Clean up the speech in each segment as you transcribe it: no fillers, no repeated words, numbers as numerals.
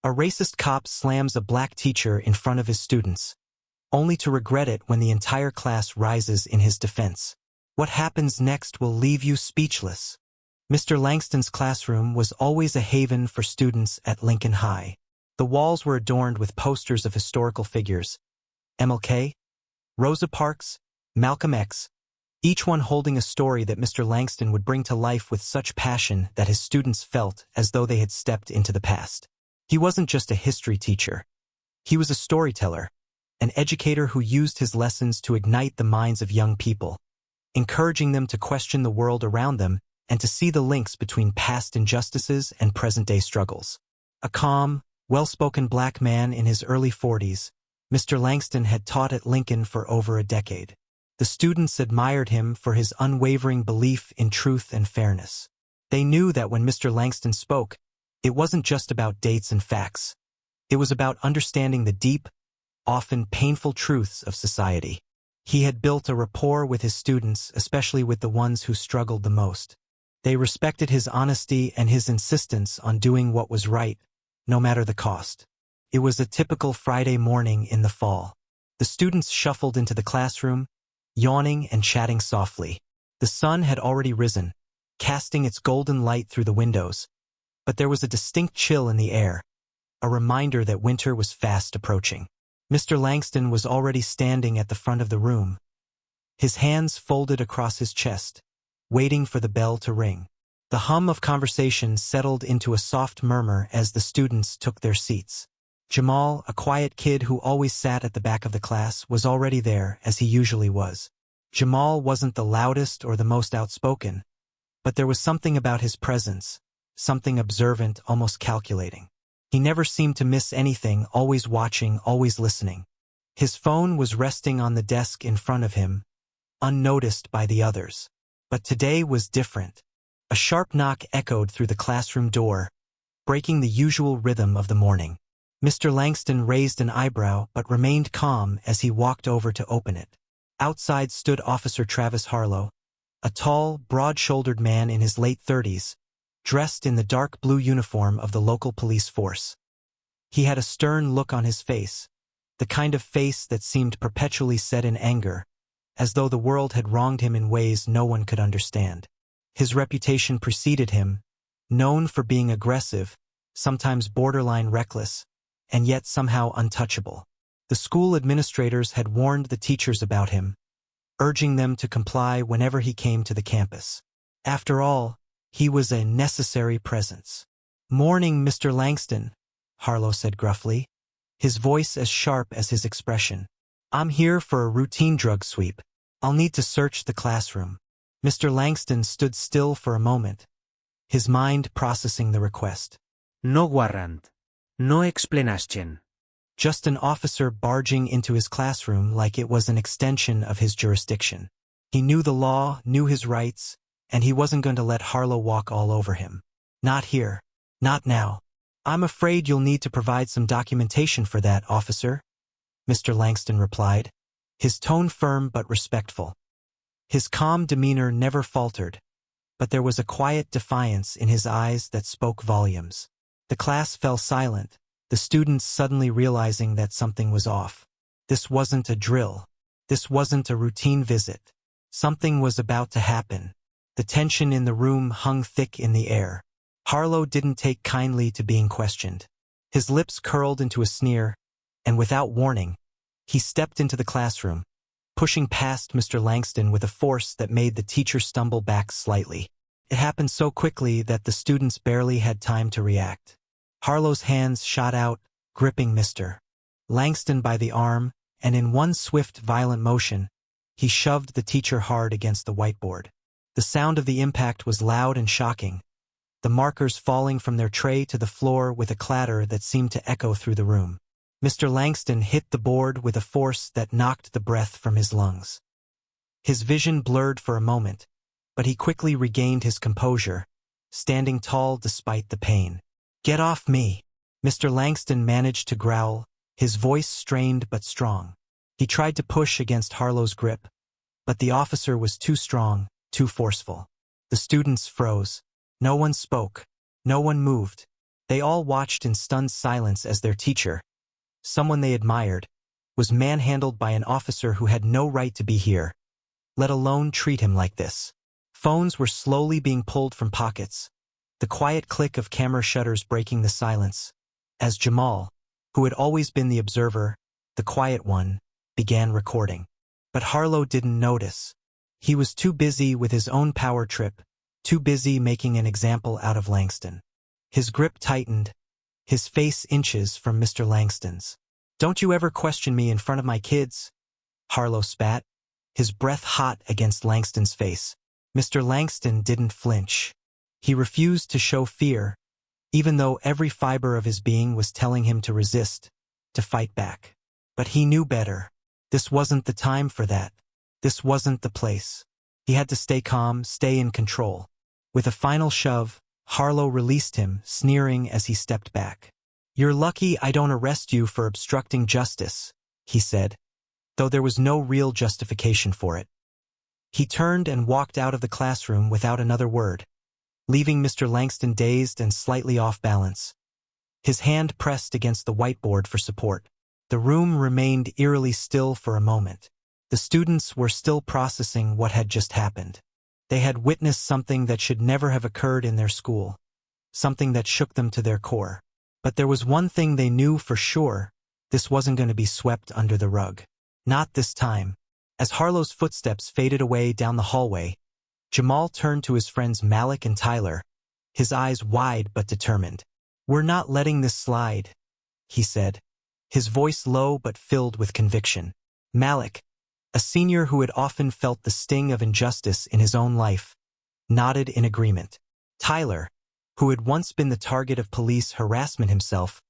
A racist cop slams a black teacher in front of his students, only to regret it when the entire class rises in his defense. What happens next will leave you speechless. Mr. Langston's classroom was always a haven for students at Lincoln High. The walls were adorned with posters of historical figures: MLK, Rosa Parks, Malcolm X, each one holding a story that Mr. Langston would bring to life with such passion that his students felt as though they had stepped into the past. He wasn't just a history teacher. He was a storyteller, an educator who used his lessons to ignite the minds of young people, encouraging them to question the world around them and to see the links between past injustices and present-day struggles. A calm, well-spoken black man in his early 40s, Mr. Langston had taught at Lincoln for over a decade. The students admired him for his unwavering belief in truth and fairness. They knew that when Mr. Langston spoke, it wasn't just about dates and facts. It was about understanding the deep, often painful truths of society. He had built a rapport with his students, especially with the ones who struggled the most. They respected his honesty and his insistence on doing what was right, no matter the cost. It was a typical Friday morning in the fall. The students shuffled into the classroom, yawning and chatting softly. The sun had already risen, casting its golden light through the windows, but there was a distinct chill in the air, a reminder that winter was fast approaching. Mr. Langston was already standing at the front of the room, his hands folded across his chest, waiting for the bell to ring. The hum of conversation settled into a soft murmur as the students took their seats. Jamal, a quiet kid who always sat at the back of the class, was already there, as he usually was. Jamal wasn't the loudest or the most outspoken, but there was something about his presence, something observant, almost calculating. He never seemed to miss anything, always watching, always listening. His phone was resting on the desk in front of him, unnoticed by the others. But today was different. A sharp knock echoed through the classroom door, breaking the usual rhythm of the morning. Mr. Langston raised an eyebrow but remained calm as he walked over to open it. Outside stood Officer Travis Harlow, a tall, broad-shouldered man in his late 30s, dressed in the dark blue uniform of the local police force. He had a stern look on his face, the kind of face that seemed perpetually set in anger, as though the world had wronged him in ways no one could understand. His reputation preceded him, known for being aggressive, sometimes borderline reckless, and yet somehow untouchable. The school administrators had warned the teachers about him, urging them to comply whenever he came to the campus. After all, he was a necessary presence. "Morning, Mr. Langston," Harlow said gruffly, his voice as sharp as his expression. "I'm here for a routine drug sweep. I'll need to search the classroom." Mr. Langston stood still for a moment, his mind processing the request. No warrant. No explanation. Just an officer barging into his classroom like it was an extension of his jurisdiction. He knew the law, knew his rights, and he wasn't going to let Harlow walk all over him. "Not here. Not now." "I'm afraid you'll need to provide some documentation for that, officer," Mr. Langston replied, his tone firm but respectful. His calm demeanor never faltered, but there was a quiet defiance in his eyes that spoke volumes. The class fell silent, the students suddenly realizing that something was off. This wasn't a drill. This wasn't a routine visit. Something was about to happen. The tension in the room hung thick in the air. Harlow didn't take kindly to being questioned. His lips curled into a sneer, and without warning, he stepped into the classroom, pushing past Mr. Langston with a force that made the teacher stumble back slightly. It happened so quickly that the students barely had time to react. Harlow's hands shot out, gripping Mr. Langston by the arm, and in one swift, violent motion, he shoved the teacher hard against the whiteboard. The sound of the impact was loud and shocking, the markers falling from their tray to the floor with a clatter that seemed to echo through the room. Mr. Langston hit the board with a force that knocked the breath from his lungs. His vision blurred for a moment, but he quickly regained his composure, standing tall despite the pain. "Get off me," Mr. Langston managed to growl, his voice strained but strong. He tried to push against Harlow's grip, but the officer was too strong, too forceful. The students froze. No one spoke. No one moved. They all watched in stunned silence as their teacher, someone they admired, was manhandled by an officer who had no right to be here, let alone treat him like this. Phones were slowly being pulled from pockets, the quiet click of camera shutters breaking the silence, as Jamal, who had always been the observer, the quiet one, began recording. But Harlow didn't notice. He was too busy with his own power trip, too busy making an example out of Langston. His grip tightened, his face inches from Mr. Langston's. "Don't you ever question me in front of my kids?" Harlow spat, his breath hot against Langston's face. Mr. Langston didn't flinch. He refused to show fear, even though every fiber of his being was telling him to resist, to fight back. But he knew better. This wasn't the time for that. This wasn't the place. He had to stay calm, stay in control. With a final shove, Harlow released him, sneering as he stepped back. "You're lucky I don't arrest you for obstructing justice," he said, though there was no real justification for it. He turned and walked out of the classroom without another word, leaving Mr. Langston dazed and slightly off balance. His hand pressed against the whiteboard for support. The room remained eerily still for a moment. The students were still processing what had just happened. They had witnessed something that should never have occurred in their school, something that shook them to their core. But there was one thing they knew for sure: this wasn't going to be swept under the rug. Not this time. As Harlow's footsteps faded away down the hallway, Jamal turned to his friends Malik and Tyler, his eyes wide but determined. "We're not letting this slide," he said, his voice low but filled with conviction. Malik, a senior who had often felt the sting of injustice in his own life, nodded in agreement. Tyler, who had once been the target of police harassment himself,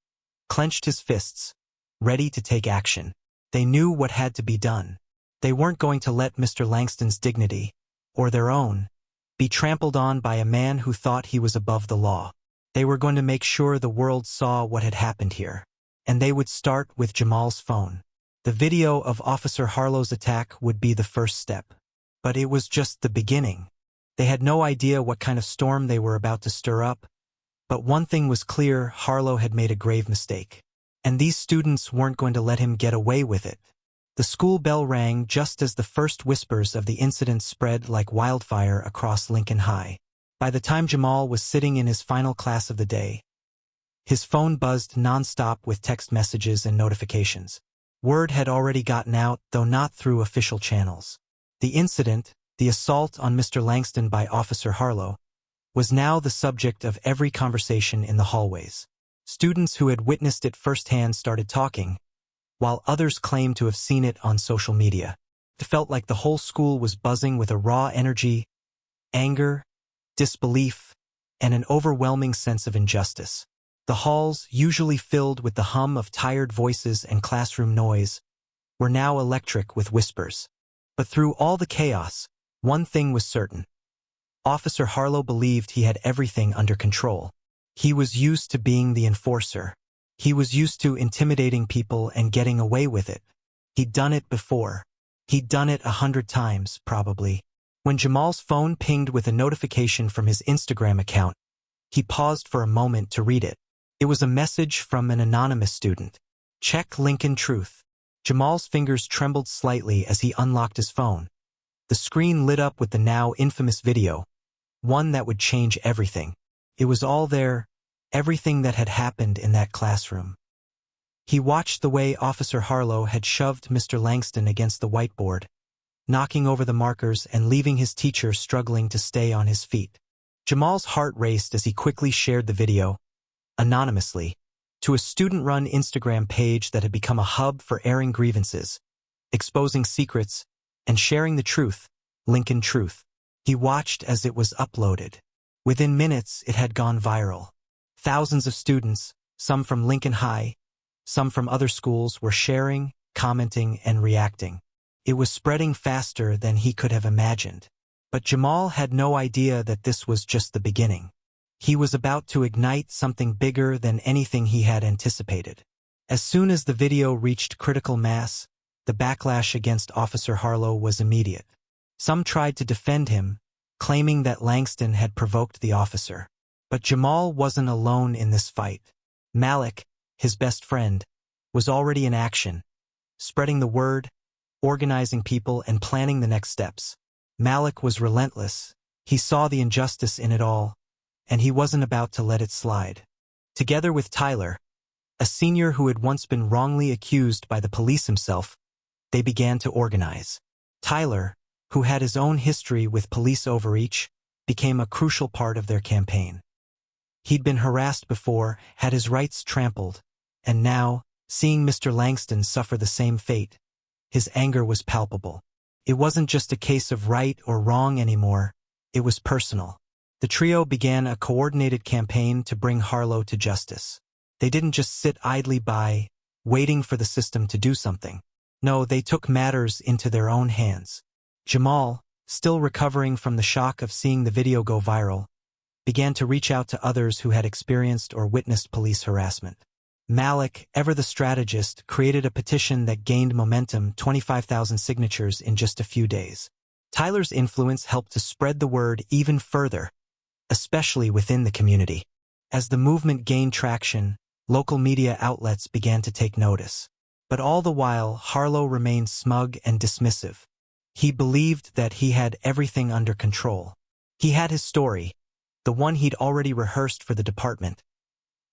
clenched his fists, ready to take action. They knew what had to be done. They weren't going to let Mr. Langston's dignity, or their own, be trampled on by a man who thought he was above the law. They were going to make sure the world saw what had happened here. And they would start with Jamal's phone. The video of Officer Harlow's attack would be the first step. But it was just the beginning. They had no idea what kind of storm they were about to stir up. But one thing was clear: Harlow had made a grave mistake. And these students weren't going to let him get away with it. The school bell rang just as the first whispers of the incident spread like wildfire across Lincoln High. By the time Jamal was sitting in his final class of the day, his phone buzzed nonstop with text messages and notifications. Word had already gotten out, though not through official channels. The incident, the assault on Mr. Langston by Officer Harlow, was now the subject of every conversation in the hallways. Students who had witnessed it firsthand started talking, while others claimed to have seen it on social media. It felt like the whole school was buzzing with a raw energy, anger, disbelief, and an overwhelming sense of injustice. The halls, usually filled with the hum of tired voices and classroom noise, were now electric with whispers. But through all the chaos, one thing was certain. Officer Harlow believed he had everything under control. He was used to being the enforcer. He was used to intimidating people and getting away with it. He'd done it before. He'd done it 100 times, probably. When Jamal's phone pinged with a notification from his Instagram account, he paused for a moment to read it. It was a message from an anonymous student. "Check Lincoln Truth." Jamal's fingers trembled slightly as he unlocked his phone. The screen lit up with the now infamous video, one that would change everything. It was all there, everything that had happened in that classroom. He watched the way Officer Harlow had shoved Mr. Langston against the whiteboard, knocking over the markers and leaving his teacher struggling to stay on his feet. Jamal's heart raced as he quickly shared the video, anonymously, to a student-run Instagram page that had become a hub for airing grievances, exposing secrets, and sharing the truth, Lincoln Truth. He watched as it was uploaded. Within minutes, it had gone viral. Thousands of students, some from Lincoln High, some from other schools, were sharing, commenting, and reacting. It was spreading faster than he could have imagined. But Jamal had no idea that this was just the beginning. He was about to ignite something bigger than anything he had anticipated. As soon as the video reached critical mass, the backlash against Officer Harlow was immediate. Some tried to defend him, claiming that Langston had provoked the officer. But Jamal wasn't alone in this fight. Malik, his best friend, was already in action, spreading the word, organizing people, and planning the next steps. Malik was relentless. He saw the injustice in it all, and he wasn't about to let it slide. Together with Tyler, a senior who had once been wrongly accused by the police himself, they began to organize. Tyler, who had his own history with police overreach, became a crucial part of their campaign. He'd been harassed before, had his rights trampled, and now, seeing Mr. Langston suffer the same fate, his anger was palpable. It wasn't just a case of right or wrong anymore, it was personal. The trio began a coordinated campaign to bring Harlow to justice. They didn't just sit idly by, waiting for the system to do something. No, they took matters into their own hands. Jamal, still recovering from the shock of seeing the video go viral, began to reach out to others who had experienced or witnessed police harassment. Malik, ever the strategist, created a petition that gained momentum, 25,000 signatures in just a few days. Tyler's influence helped to spread the word even further, especially within the community. As the movement gained traction, local media outlets began to take notice. But all the while, Harlow remained smug and dismissive. He believed that he had everything under control. He had his story, the one he'd already rehearsed for the department.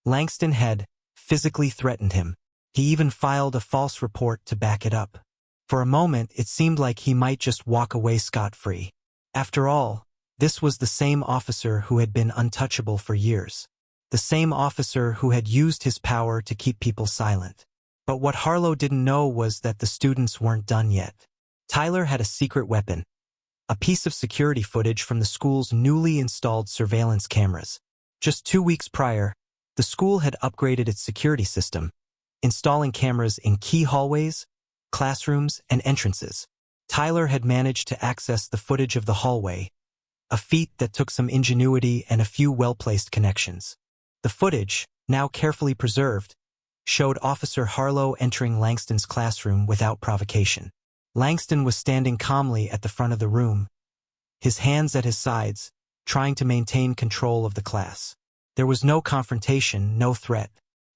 Langston had physically threatened him. He even filed a false report to back it up. For a moment, it seemed like he might just walk away scot-free. After all, this was the same officer who had been untouchable for years. The same officer who had used his power to keep people silent. But what Harlow didn't know was that the students weren't done yet. Tyler had a secret weapon, a piece of security footage from the school's newly installed surveillance cameras. Just 2 weeks prior, the school had upgraded its security system, installing cameras in key hallways, classrooms, and entrances. Tyler had managed to access the footage of the hallway, a feat that took some ingenuity and a few well-placed connections. The footage, now carefully preserved, showed Officer Harlow entering Langston's classroom without provocation. Langston was standing calmly at the front of the room, his hands at his sides, trying to maintain control of the class. There was no confrontation, no threat.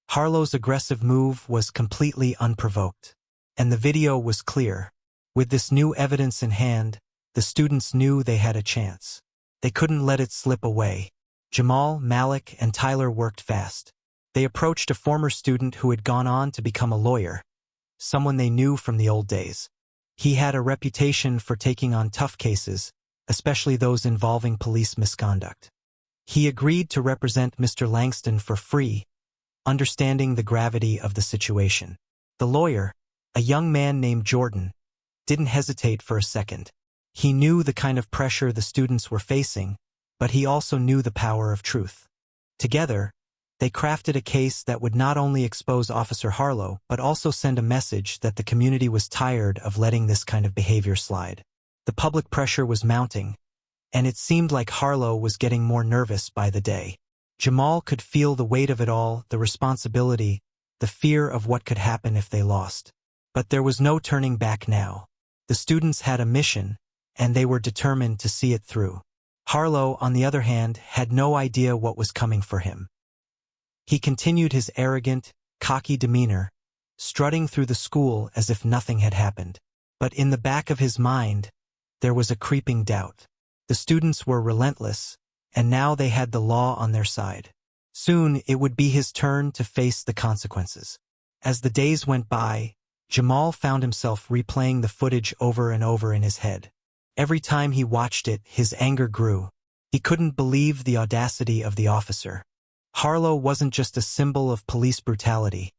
Harlow's aggressive move was completely unprovoked. And the video was clear. With this new evidence in hand, the students knew they had a chance. They couldn't let it slip away. Jamal, Malik, and Tyler worked fast. They approached a former student who had gone on to become a lawyer, someone they knew from the old days. He had a reputation for taking on tough cases, especially those involving police misconduct. He agreed to represent Mr. Langston for free, understanding the gravity of the situation. The lawyer, a young man named Jordan, didn't hesitate for a second. He knew the kind of pressure the students were facing, but he also knew the power of truth. Together, they crafted a case that would not only expose Officer Harlow, but also send a message that the community was tired of letting this kind of behavior slide. The public pressure was mounting, and it seemed like Harlow was getting more nervous by the day. Jamal could feel the weight of it all, the responsibility, the fear of what could happen if they lost. But there was no turning back now. The students had a mission, and they were determined to see it through. Harlow, on the other hand, had no idea what was coming for him. He continued his arrogant, cocky demeanor, strutting through the school as if nothing had happened. But in the back of his mind, there was a creeping doubt. The students were relentless, and now they had the law on their side. Soon, it would be his turn to face the consequences. As the days went by, Jamal found himself replaying the footage over and over in his head. Every time he watched it, his anger grew. He couldn't believe the audacity of the officer. Harlow wasn't just a symbol of police brutality.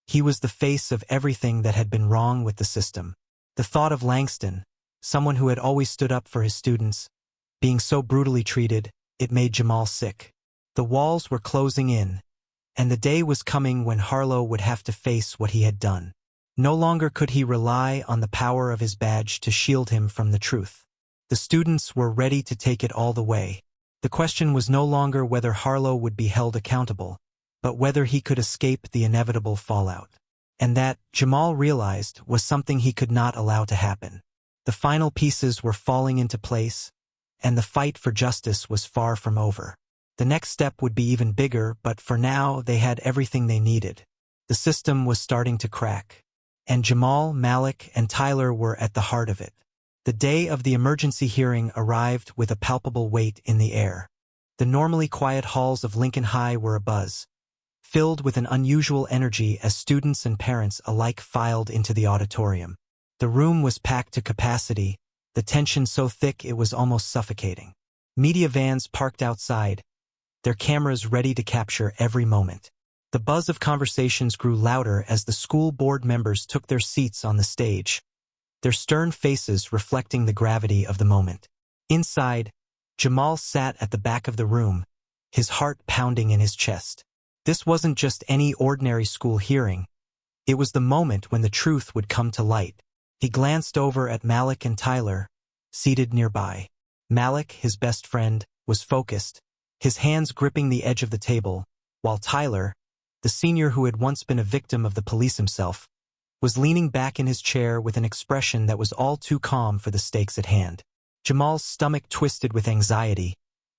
He was the face of everything that had been wrong with the system. The thought of Langston, someone who had always stood up for his students, being so brutally treated, it made Jamal sick. The walls were closing in, and the day was coming when Harlow would have to face what he had done. No longer could he rely on the power of his badge to shield him from the truth. The students were ready to take it all the way. The question was no longer whether Harlow would be held accountable, but whether he could escape the inevitable fallout. And that, Jamal realized, was something he could not allow to happen. The final pieces were falling into place, and the fight for justice was far from over. The next step would be even bigger, but for now they had everything they needed. The system was starting to crack. And Jamal, Malik, and Tyler were at the heart of it. The day of the emergency hearing arrived with a palpable weight in the air. The normally quiet halls of Lincoln High were abuzz, filled with an unusual energy as students and parents alike filed into the auditorium. The room was packed to capacity, the tension so thick it was almost suffocating. Media vans parked outside, their cameras ready to capture every moment. The buzz of conversations grew louder as the school board members took their seats on the stage, their stern faces reflecting the gravity of the moment. Inside, Jamal sat at the back of the room, his heart pounding in his chest. This wasn't just any ordinary school hearing. It was the moment when the truth would come to light. He glanced over at Malik and Tyler, seated nearby. Malik, his best friend, was focused, his hands gripping the edge of the table, while Tyler, the senior who had once been a victim of the police himself, was leaning back in his chair with an expression that was all too calm for the stakes at hand. Jamal's stomach twisted with anxiety,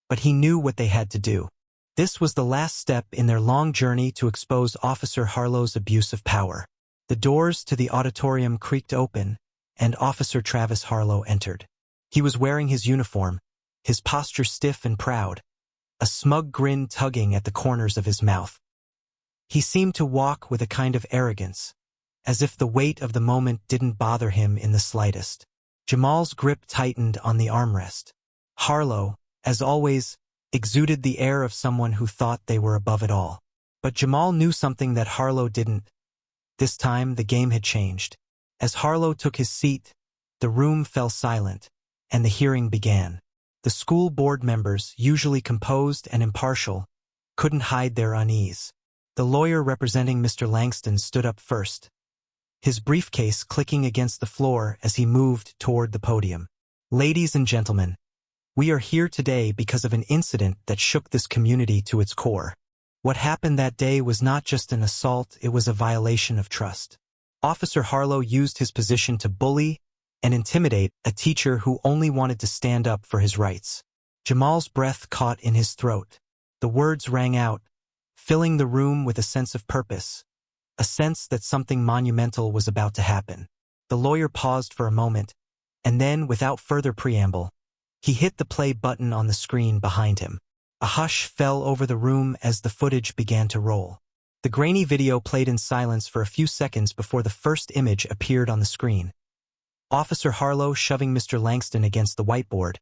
but he knew what they had to do. This was the last step in their long journey to expose Officer Harlow's abuse of power. The doors to the auditorium creaked open, and Officer Travis Harlow entered. He was wearing his uniform, his posture stiff and proud, a smug grin tugging at the corners of his mouth. He seemed to walk with a kind of arrogance, as if the weight of the moment didn't bother him in the slightest. Jamal's grip tightened on the armrest. Harlow, as always, exuded the air of someone who thought they were above it all. But Jamal knew something that Harlow didn't. This time, the game had changed. As Harlow took his seat, the room fell silent, and the hearing began. The school board members, usually composed and impartial, couldn't hide their unease. The lawyer representing Mr. Langston stood up first, his briefcase clicking against the floor as he moved toward the podium. Ladies and gentlemen, we are here today because of an incident that shook this community to its core. What happened that day was not just an assault, it was a violation of trust. Officer Harlow used his position to bully and intimidate a teacher who only wanted to stand up for his rights. Jamal's breath caught in his throat. The words rang out, filling the room with a sense of purpose, a sense that something monumental was about to happen. The lawyer paused for a moment, and then, without further preamble, he hit the play button on the screen behind him. A hush fell over the room as the footage began to roll. The grainy video played in silence for a few seconds before the first image appeared on the screen. Officer Harlow shoving Mr. Langston against the whiteboard,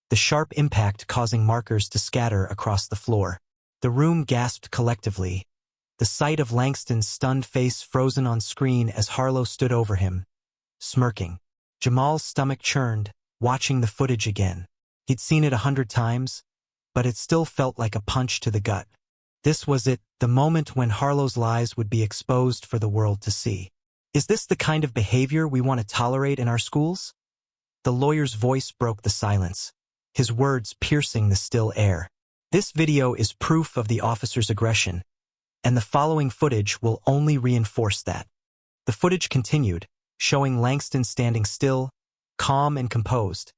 the sharp impact causing markers to scatter across the floor. The room gasped collectively, the sight of Langston's stunned face frozen on screen as Harlow stood over him, smirking. Jamal's stomach churned, watching the footage again. He'd seen it 100 times, but it still felt like a punch to the gut. This was it, the moment when Harlow's lies would be exposed for the world to see. Is this the kind of behavior we want to tolerate in our schools? The lawyer's voice broke the silence, his words piercing the still air. This video is proof of the officer's aggression, and the following footage will only reinforce that. The footage continued, showing Langston standing still, calm and composed,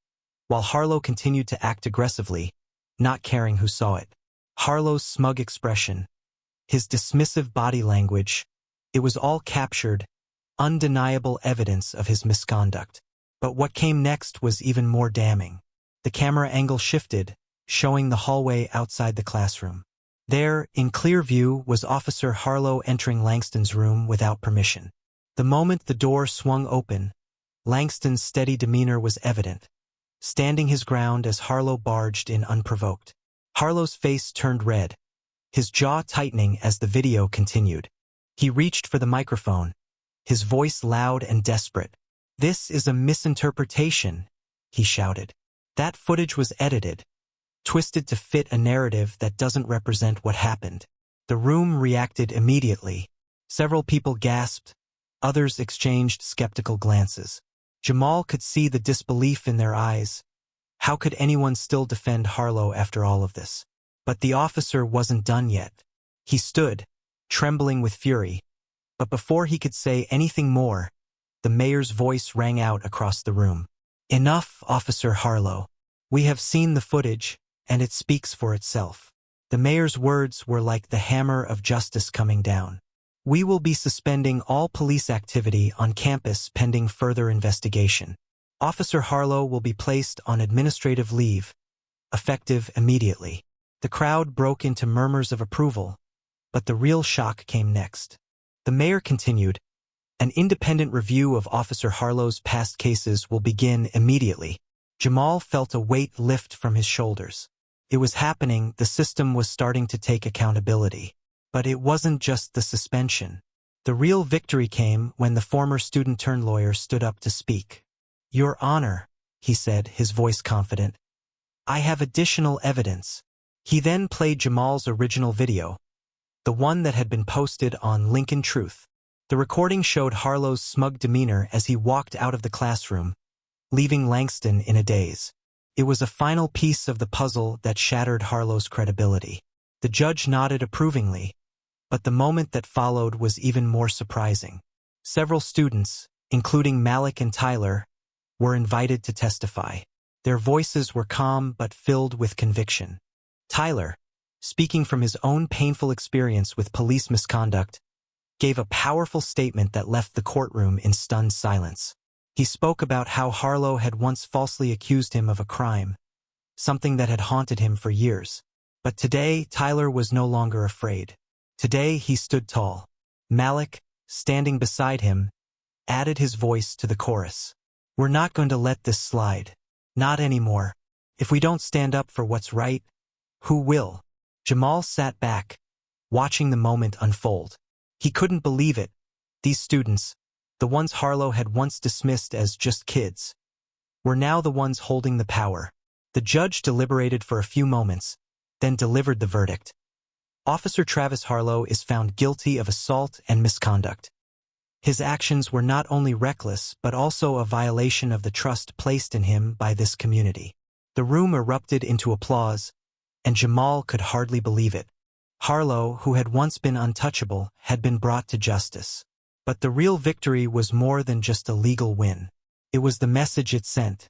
while Harlow continued to act aggressively, not caring who saw it. Harlow's smug expression, his dismissive body language, it was all captured, undeniable evidence of his misconduct. But what came next was even more damning. The camera angle shifted, showing the hallway outside the classroom. There, in clear view, was Officer Harlow entering Langston's room without permission. The moment the door swung open, Langston's steady demeanor was evident, standing his ground as Harlow barged in unprovoked. Harlow's face turned red, his jaw tightening as the video continued. He reached for the microphone, his voice loud and desperate. "This is a misinterpretation," he shouted. "That footage was edited, twisted to fit a narrative that doesn't represent what happened." The room reacted immediately. Several people gasped, others exchanged skeptical glances. Jamal could see the disbelief in their eyes. How could anyone still defend Harlow after all of this? But the officer wasn't done yet. He stood, trembling with fury. But before he could say anything more, the mayor's voice rang out across the room. "Enough, Officer Harlow. We have seen the footage, and it speaks for itself." The mayor's words were like the hammer of justice coming down. We will be suspending all police activity on campus pending further investigation. Officer Harlow will be placed on administrative leave, effective immediately. The crowd broke into murmurs of approval, but the real shock came next. The mayor continued, "An independent review of Officer Harlow's past cases will begin immediately." Jamal felt a weight lift from his shoulders. It was happening, the system was starting to take accountability. But it wasn't just the suspension. The real victory came when the former student-turned-lawyer stood up to speak. "Your Honor," he said, his voice confident, "I have additional evidence." He then played Jamal's original video, the one that had been posted on Lincoln Truth. The recording showed Harlow's smug demeanor as he walked out of the classroom, leaving Langston in a daze. It was a final piece of the puzzle that shattered Harlow's credibility. The judge nodded approvingly, but the moment that followed was even more surprising. Several students, including Malik and Tyler, were invited to testify. Their voices were calm but filled with conviction. Tyler, speaking from his own painful experience with police misconduct, gave a powerful statement that left the courtroom in stunned silence. He spoke about how Harlow had once falsely accused him of a crime, something that had haunted him for years. But today, Tyler was no longer afraid. Today, he stood tall. Malik, standing beside him, added his voice to the chorus. "We're not going to let this slide. Not anymore. If we don't stand up for what's right, who will?" Jamal sat back, watching the moment unfold. He couldn't believe it. These students, the ones Harlow had once dismissed as just kids, were now the ones holding the power. The judge deliberated for a few moments, then delivered the verdict. Officer Travis Harlow is found guilty of assault and misconduct. His actions were not only reckless but also a violation of the trust placed in him by this community. The room erupted into applause, and Jamal could hardly believe it. Harlow, who had once been untouchable, had been brought to justice. But the real victory was more than just a legal win. It was the message it sent.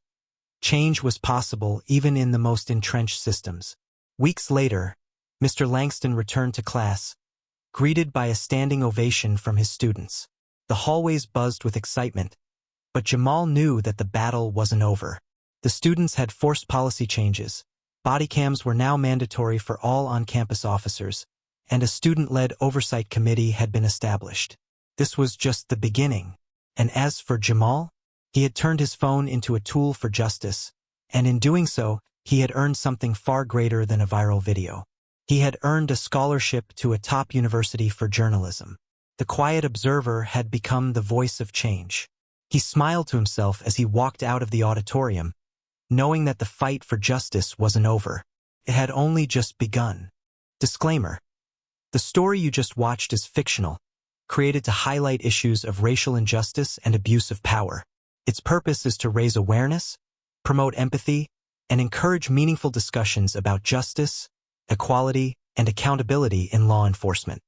Change was possible even in the most entrenched systems. Weeks later, Mr. Langston returned to class, greeted by a standing ovation from his students. The hallways buzzed with excitement, but Jamal knew that the battle wasn't over. The students had forced policy changes. Body cams were now mandatory for all on-campus officers, and a student-led oversight committee had been established. This was just the beginning. And as for Jamal, he had turned his phone into a tool for justice, and in doing so, he had earned something far greater than a viral video. He had earned a scholarship to a top university for journalism. The quiet observer had become the voice of change. He smiled to himself as he walked out of the auditorium, knowing that the fight for justice wasn't over. It had only just begun. Disclaimer: the story you just watched is fictional, created to highlight issues of racial injustice and abuse of power. Its purpose is to raise awareness, promote empathy, and encourage meaningful discussions about justice, equality, and accountability in law enforcement.